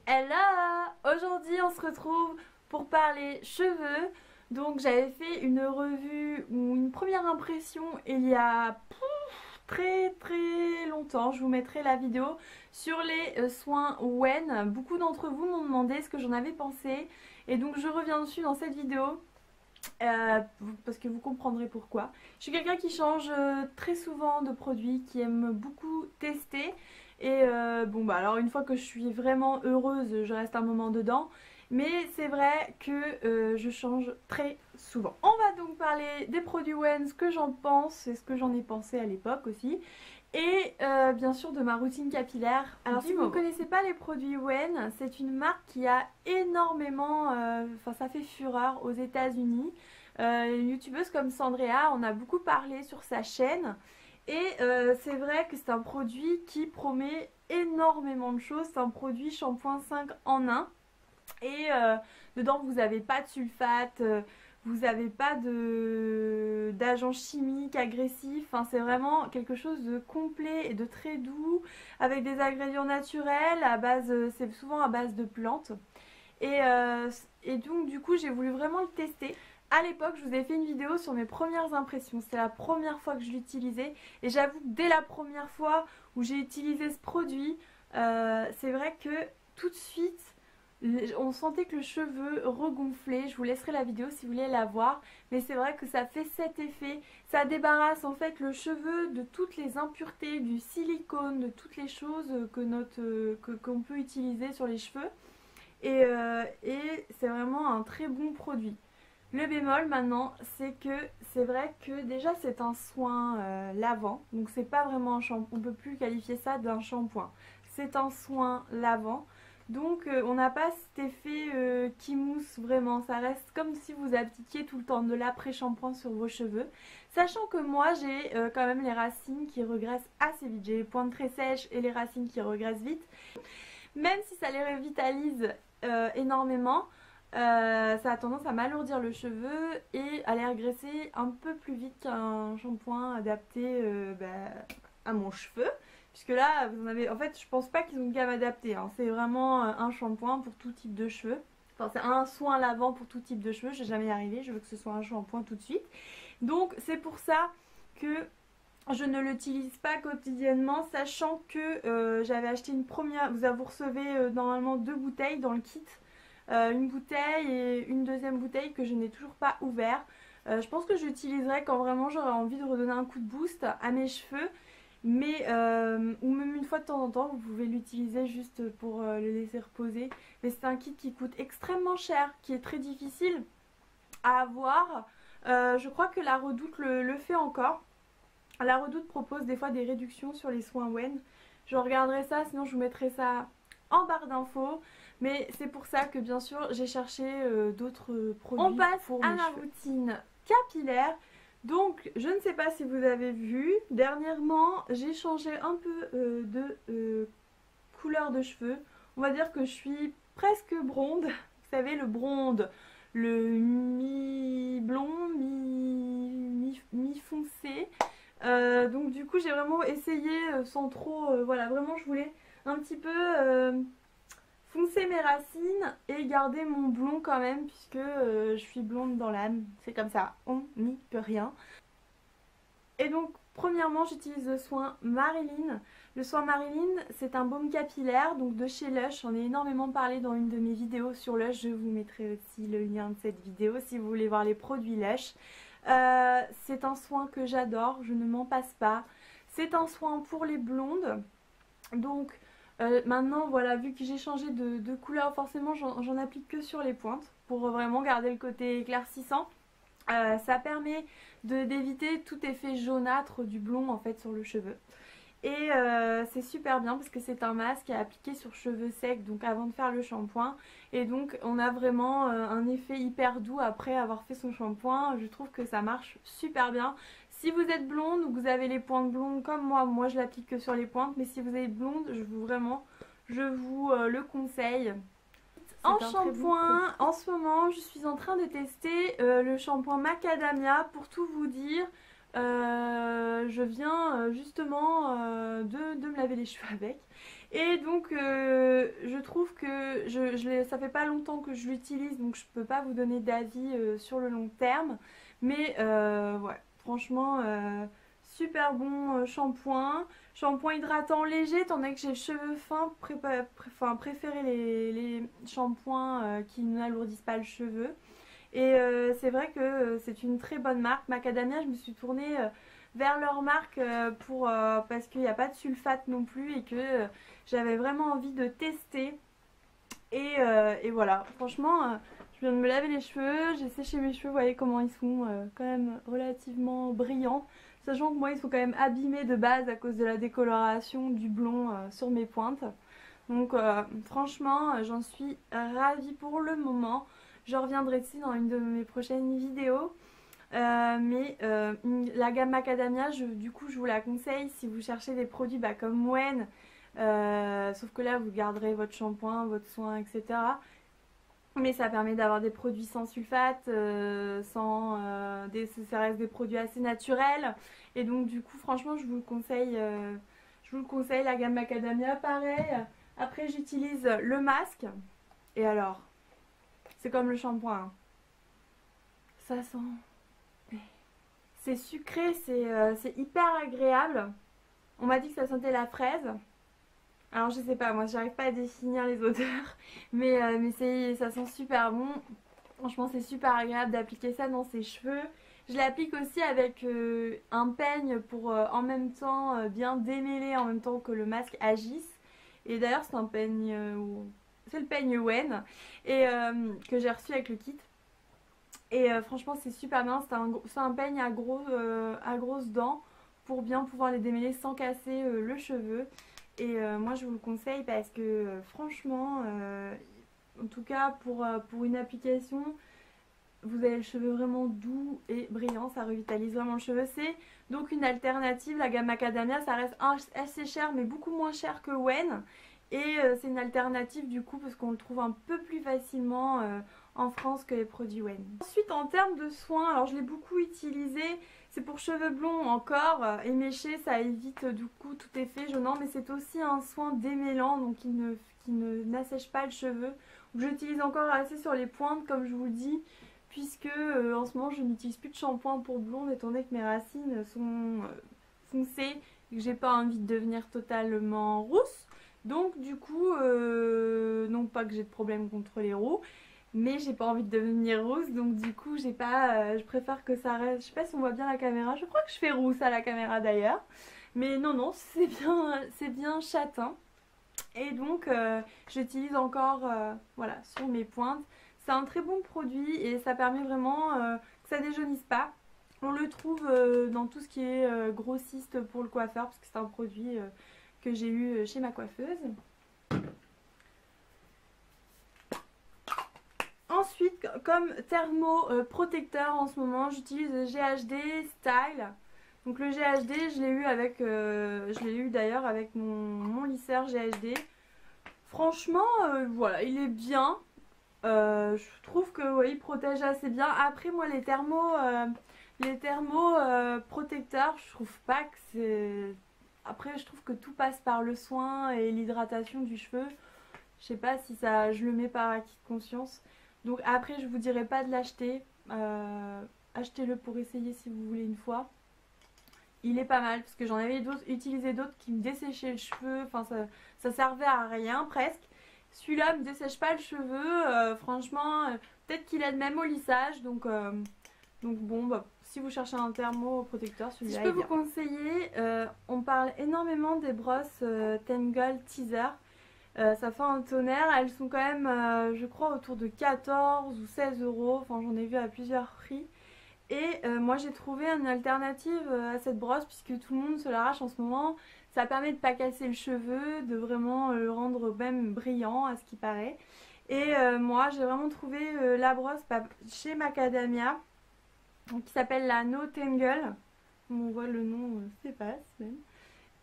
Hello! Aujourd'hui on se retrouve pour parler cheveux. Donc j'avais fait une revue ou une première impression il y a très longtemps. Je vous mettrai la vidéo sur les soins Wen. Beaucoup d'entre vous m'ont demandé ce que j'en avais pensé et donc je reviens dessus dans cette vidéo. Parce que vous comprendrez pourquoi. Je suis quelqu'un qui change très souvent de produits, qui aime beaucoup tester. Et bon bah alors une fois que je suis vraiment heureuse, je reste un moment dedans. Mais c'est vrai que je change très souvent. On va donc parler des produits Wen, ce que j'en pense et ce que j'en ai pensé à l'époque aussi. Et bien sûr de ma routine capillaire. Alors si vous ne connaissez pas les produits Wen, c'est une marque qui a énormément, enfin ça fait fureur aux États-Unis. Une youtubeuse comme Sandrea en a beaucoup parlé sur sa chaîne. Et c'est vrai que c'est un produit qui promet énormément de choses. C'est un produit shampoing 5 en 1. Et dedans vous n'avez pas de sulfate, vous n'avez pas d'agents chimiques agressifs. Enfin, c'est vraiment quelque chose de complet et de très doux avec des ingrédients naturels à base, c'est souvent à base de plantes. Et donc du coup j'ai voulu vraiment le tester. À l'époque je vous ai fait une vidéo sur mes premières impressions, c'était la première fois que je l'utilisais et j'avoue que dès la première fois où j'ai utilisé ce produit, c'est vrai que tout de suite on sentait que le cheveu regonflait. Je vous laisserai la vidéo si vous voulez la voir, mais c'est vrai que ça fait cet effet, ça débarrasse en fait le cheveu de toutes les impuretés, du silicone, de toutes les choses qu'on peut utiliser sur les cheveux. Et c'est vraiment un très bon produit. Le bémol maintenant, c'est que c'est vrai que déjà c'est un soin lavant, donc c'est pas vraiment un shampoing, on peut plus qualifier ça d'un shampoing. C'est un soin lavant, donc on n'a pas cet effet qui mousse vraiment, ça reste comme si vous appliquiez tout le temps de l'après-shampoing sur vos cheveux. Sachant que moi j'ai quand même les racines qui regraissent assez vite, j'ai les pointes très sèches et les racines qui regraissent vite. Même si ça les revitalise énormément, ça a tendance à m'alourdir le cheveu et à les regresser un peu plus vite qu'un shampoing adapté à mon cheveu. Puisque là, vous en avez. En fait, je pense pas qu'ils ont une gamme adaptée. Hein. C'est vraiment un shampoing pour tout type de cheveux. Enfin, c'est un soin lavant pour tout type de cheveux. Je vais jamais y arriver. Je veux que ce soit un shampoing tout de suite. Donc, c'est pour ça que je ne l'utilise pas quotidiennement, sachant que j'avais acheté une première. Vous recevez normalement 2 bouteilles dans le kit. Une bouteille et une deuxième bouteille que je n'ai toujours pas ouvert. Je pense que j'utiliserai quand vraiment j'aurai envie de redonner un coup de boost à mes cheveux. Mais, ou même une fois de temps en temps, vous pouvez l'utiliser juste pour le laisser reposer. Mais c'est un kit qui coûte extrêmement cher, qui est très difficile à avoir. Je crois que la Redoute le fait encore. La Redoute propose des fois des réductions sur les soins Wen. Je regarderai ça, sinon je vous mettrai ça en barre d'infos. Mais c'est pour ça que bien sûr j'ai cherché d'autres produits. On passe à la routine capillaire. Donc je ne sais pas si vous avez vu, dernièrement j'ai changé un peu de couleur de cheveux. On va dire que je suis presque blonde. Vous savez, le blonde, le mi-blond, mi-foncé. Donc du coup j'ai vraiment essayé sans trop, voilà, vraiment je voulais un petit peu foncer mes racines et garder mon blond quand même, puisque je suis blonde dans l'âme, c'est comme ça, on n'y peut rien. Et donc premièrement j'utilise le soin Marilyn. Le soin Marilyn, c'est un baume capillaire donc de chez Lush. J'en ai énormément parlé dans une de mes vidéos sur Lush. Je vous mettrai aussi le lien de cette vidéo si vous voulez voir les produits Lush. C'est un soin que j'adore, je ne m'en passe pas. C'est un soin pour les blondes. Donc maintenant voilà, vu que j'ai changé de couleur, forcément j'en applique que sur les pointes pour vraiment garder le côté éclaircissant. Ça permet d'éviter tout effet jaunâtre du blond en fait sur le cheveu. Et c'est super bien parce que c'est un masque à appliquer sur cheveux secs, donc avant de faire le shampoing. Et donc on a vraiment un effet hyper doux après avoir fait son shampoing. Je trouve que ça marche super bien. Si vous êtes blonde ou que vous avez les pointes blondes comme moi je l'applique que sur les pointes. Mais si vous êtes blonde, je vous le conseille. En shampoing, en ce moment je suis en train de tester le shampoing Macadamia. Pour tout vous dire, je viens justement de me laver les cheveux avec. Et donc je trouve que ça fait pas longtemps que je l'utilise, donc je peux pas vous donner d'avis sur le long terme. Mais ouais, franchement, super bon shampoing. Shampoing hydratant léger, étant donné que j'ai les cheveux fins, préférer les shampoings qui n'alourdissent pas le cheveu. Et c'est vrai que c'est une très bonne marque. Macadamia, je me suis tournée vers leur marque parce qu'il n'y a pas de sulfate non plus et que j'avais vraiment envie de tester. Et voilà, franchement, je viens de me laver les cheveux, j'ai séché mes cheveux, vous voyez comment ils sont quand même relativement brillants. Sachant que moi ils sont quand même abîmés de base à cause de la décoloration du blond sur mes pointes. Donc franchement, j'en suis ravie pour le moment. Je reviendrai dessus dans une de mes prochaines vidéos. La gamme Macadamia, du coup je vous la conseille si vous cherchez des produits comme Wen. Sauf que là vous garderez votre shampoing, votre soin, etc. Mais ça permet d'avoir des produits sans sulfate, ça reste des produits assez naturels. Et donc du coup franchement je vous le conseille la gamme Macadamia. Pareil, après j'utilise le masque. Et alors, c'est comme le shampoing, hein. Ça sent... C'est sucré, c'est hyper agréable. On m'a dit que ça sentait la fraise. Alors je sais pas, moi j'arrive pas à définir les odeurs, mais ça sent super bon. Franchement c'est super agréable d'appliquer ça dans ses cheveux. Je l'applique aussi avec un peigne pour en même temps bien démêler en même temps que le masque agisse. Et d'ailleurs c'est un peigne, c'est le peigne Wen et que j'ai reçu avec le kit. Et franchement c'est super bien, c'est un peigne à grosses dents pour bien pouvoir les démêler sans casser le cheveu. Et moi je vous le conseille parce que franchement, en tout cas pour une application, vous avez le cheveu vraiment doux et brillant, ça revitalise vraiment le cheveu. C'est donc une alternative, la gamme Macadamia, ça reste assez cher mais beaucoup moins cher que Wen. Et c'est une alternative du coup parce qu'on le trouve un peu plus facilement en France que les produits Wen. Ensuite en termes de soins, alors je l'ai beaucoup utilisé, c'est pour cheveux blonds encore, éméchés, ça évite du coup tout effet jaunant, mais c'est aussi un soin démêlant, donc qui n'assèche pas le cheveu. J'utilise encore assez sur les pointes comme je vous le dis, puisque en ce moment je n'utilise plus de shampoing pour blonde étant donné que mes racines sont foncées et que j'ai pas envie de devenir totalement rousse. Donc du coup, non pas que j'ai de problème contre les roux, mais j'ai pas envie de devenir rousse, donc du coup j'ai pas, je préfère que ça reste, je sais pas si on voit bien la caméra, je crois que je fais rousse à la caméra d'ailleurs, mais non c'est bien châtain. Et donc j'utilise encore voilà, sur mes pointes. C'est un très bon produit et ça permet vraiment que ça déjaunisse pas. On le trouve dans tout ce qui est grossiste pour le coiffeur parce que c'est un produit que j'ai eu chez ma coiffeuse. Ensuite, comme thermoprotecteur en ce moment, j'utilise le GHD Style. Donc le GHD, je l'ai eu d'ailleurs avec mon lisseur GHD. Franchement, voilà, il est bien. Je trouve que ouais, il protège assez bien. Après, moi, les thermoprotecteurs, je trouve pas que c'est... Après, je trouve que tout passe par le soin et l'hydratation du cheveu. Je sais pas si ça, je le mets par acquis de conscience. Donc après, je vous dirais pas de l'acheter. Achetez-le pour essayer si vous voulez une fois. Il est pas mal parce que j'en avais utilisé d'autres qui me desséchaient le cheveu. Enfin, ça servait à rien presque. Celui-là me dessèche pas le cheveu. Franchement, peut-être qu'il aide même au lissage. Donc bon, bah, si vous cherchez un thermoprotecteur, celui-là. Si je peux vous conseiller, on parle énormément des brosses Tangle Teaser. Ça fait un tonnerre, elles sont quand même je crois autour de 14 ou 16 euros, enfin j'en ai vu à plusieurs prix. Et moi j'ai trouvé une alternative à cette brosse puisque tout le monde se l'arrache en ce moment. Ça permet de pas casser le cheveu, de vraiment le rendre même brillant à ce qui paraît. Et moi j'ai vraiment trouvé la brosse chez Macadamia qui s'appelle la No Tangle. On voit le nom s'efface même.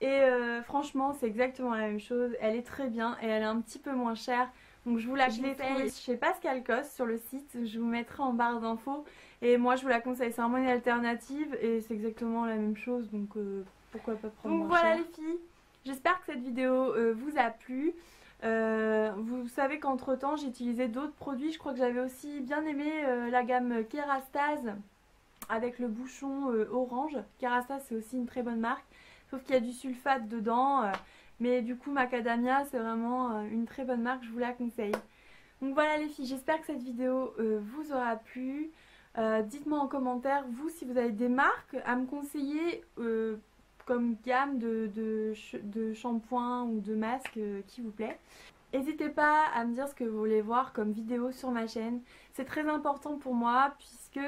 Et franchement c'est exactement la même chose, elle est très bien et elle est un petit peu moins chère. Donc je vous la conseille chez Pascal Cos sur le site, je vous mettrai en barre d'infos. Et moi je vous la conseille, c'est vraiment une alternative et c'est exactement la même chose, donc pourquoi pas prendre moins cher. Donc voilà les filles, j'espère que cette vidéo vous a plu. Vous savez qu'entre temps j'ai utilisé d'autres produits, je crois que j'avais aussi bien aimé la gamme Kerastase avec le bouchon orange. Kerastase c'est aussi une très bonne marque, sauf qu'il y a du sulfate dedans. Mais du coup Macadamia c'est vraiment une très bonne marque, je vous la conseille. Donc voilà les filles, j'espère que cette vidéo vous aura plu. Dites-moi en commentaire vous si vous avez des marques à me conseiller comme gamme de shampoing ou de masque qui vous plaît. N'hésitez pas à me dire ce que vous voulez voir comme vidéo sur ma chaîne. C'est très important pour moi puisque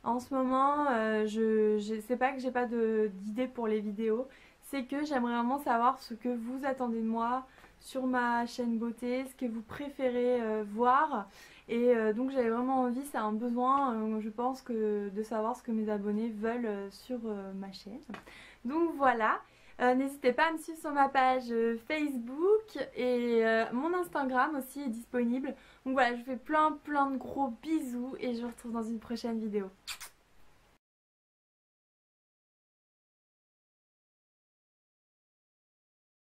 en ce moment c'est pas que j'ai pas d'idée pour les vidéos. C'est que j'aimerais vraiment savoir ce que vous attendez de moi sur ma chaîne beauté, ce que vous préférez voir. Et donc j'avais vraiment envie, c'est un besoin, je pense, de savoir ce que mes abonnés veulent sur ma chaîne. Donc voilà, n'hésitez pas à me suivre sur ma page Facebook et mon Instagram aussi est disponible. Donc voilà, je vous fais plein de gros bisous et je vous retrouve dans une prochaine vidéo.